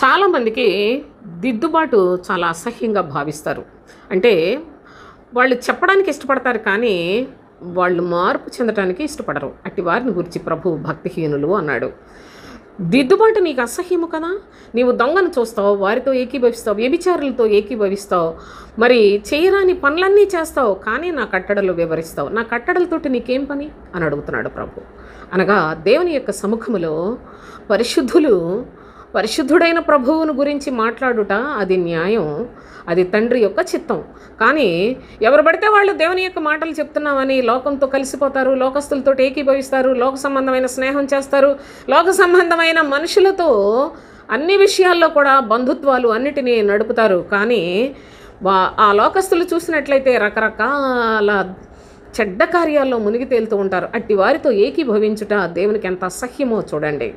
చాలామందికి దిద్దుబాటు చాలా అసహ్యంగా భావిస్తారు. అంటే వాళ్ళు చెప్పడానికి ఇష్టపడతారు కానీ వాళ్ళు మార్పు చెందటానికి ఇష్టపడరు. అట్టి వారిని గురించి ప్రభువు భక్తిహీనులు అన్నాడు. దిద్దుబాటు నీకు అసహ్యము కదా, నీవు దొంగను చూస్తావు, వారితో ఏకీభవిస్తావు, వ్యభిచారులతో ఏకీభవిస్తావు, మరి చేయరాని పనులన్నీ చేస్తావు, కానీ నా కట్టడలు వివరిస్తావు, నా కట్టడలతోటి నీకేం పని అని అడుగుతున్నాడు ప్రభు. అనగా దేవుని యొక్క సముఖములో పరిశుద్ధుడైన ప్రభువును గురించి మాట్లాడుట అది న్యాయం, అది తండ్రి యొక్క చిత్తం. కానీ ఎవరు పడితే వాళ్ళు దేవుని యొక్క మాటలు చెప్తున్నామని లోకంతో కలిసిపోతారు, లోకస్తులతో ఏకీభవిస్తారు, లోక సంబంధమైన స్నేహం చేస్తారు, లోక సంబంధమైన మనుషులతో అన్ని విషయాల్లో కూడా బంధుత్వాలు అన్నిటినీ నడుపుతారు. కానీ ఆ లోకస్తులు చూసినట్లయితే రకరకాల చెడ్డ కార్యాల్లో మునిగి తేలుతూ ఉంటారు. అట్టి వారితో ఏకీభవించుట దేవునికి ఎంత అసహ్యమో చూడండి.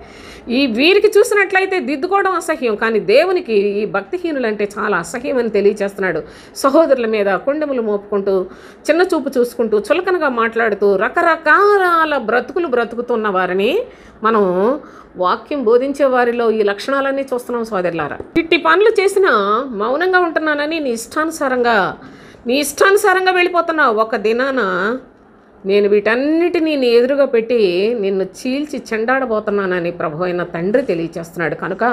వీరికి చూసినట్లయితే దిద్దుకోవడం అసహ్యం, కానీ దేవునికి ఈ భక్తిహీనులంటే చాలా అసహ్యం అని తెలియచేస్తున్నాడు. సహోదరుల మీద కొండెములు మోపుకుంటూ, చిన్న చూపు చూసుకుంటూ, చులకనగా మాట్లాడుతూ రకరకాల బ్రతుకులు బ్రతుకుతున్న వారిని మనం వాక్యం బోధించే వారిలో ఈ లక్షణాలన్నీ చూస్తున్నాం సోదరులారా. ఇట్టి పనులు చేసినా మౌనంగా ఉంటున్నానని నీ ఇష్టానుసారంగా వెళ్ళిపోతున్నావు. ఒక దినాన నేను వీటన్నిటినీ నీ ఎదురుగా పెట్టి నిన్ను చీల్చి చెండాడబోతున్నానని ప్రభు అయిన తండ్రి తెలియచేస్తున్నాడు. కనుక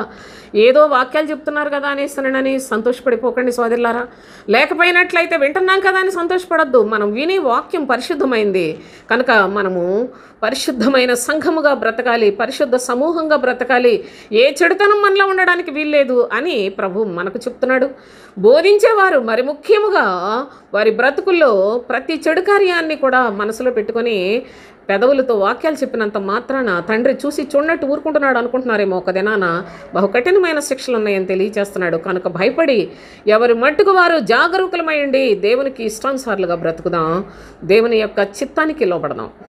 ఏదో వాక్యాలు చెప్తున్నారు కదా అనేస్తానని సంతోషపడిపోకండి సోదరులారా. లేకపోయినట్లయితే వింటున్నాం కదా అని సంతోషపడద్దు. మనం వినే వాక్యం పరిశుద్ధమైంది కనుక మనము పరిశుద్ధమైన సంఘముగా బ్రతకాలి, పరిశుద్ధ సమూహంగా బ్రతకాలి, ఏ చెడుతనం మనలో ఉండడానికి వీల్లేదు అని ప్రభు మనకు చెప్తున్నాడు. బోధించేవారు మరి ముఖ్యముగా వారి బ్రతుకుల్లో ప్రతి చెడు కార్యాన్ని కూడా మనసులో పెట్టుకొని పెదవులతో వాక్యాలు చెప్పినంత మాత్రాన తండ్రి చూసి చూడనట్టు ఊరుకుంటున్నాడు అనుకుంటున్నారేమో. ఒక దినాన బహు కఠినమైన శిక్షలు ఉన్నాయని తెలియచేస్తున్నాడు. కనుక భయపడి ఎవరి మట్టుకు వారు జాగరూకులమైండి దేవునికి ఇష్టానుసారులుగా బ్రతుకుదాం, దేవుని యొక్క చిత్తానికి లోబడదాం.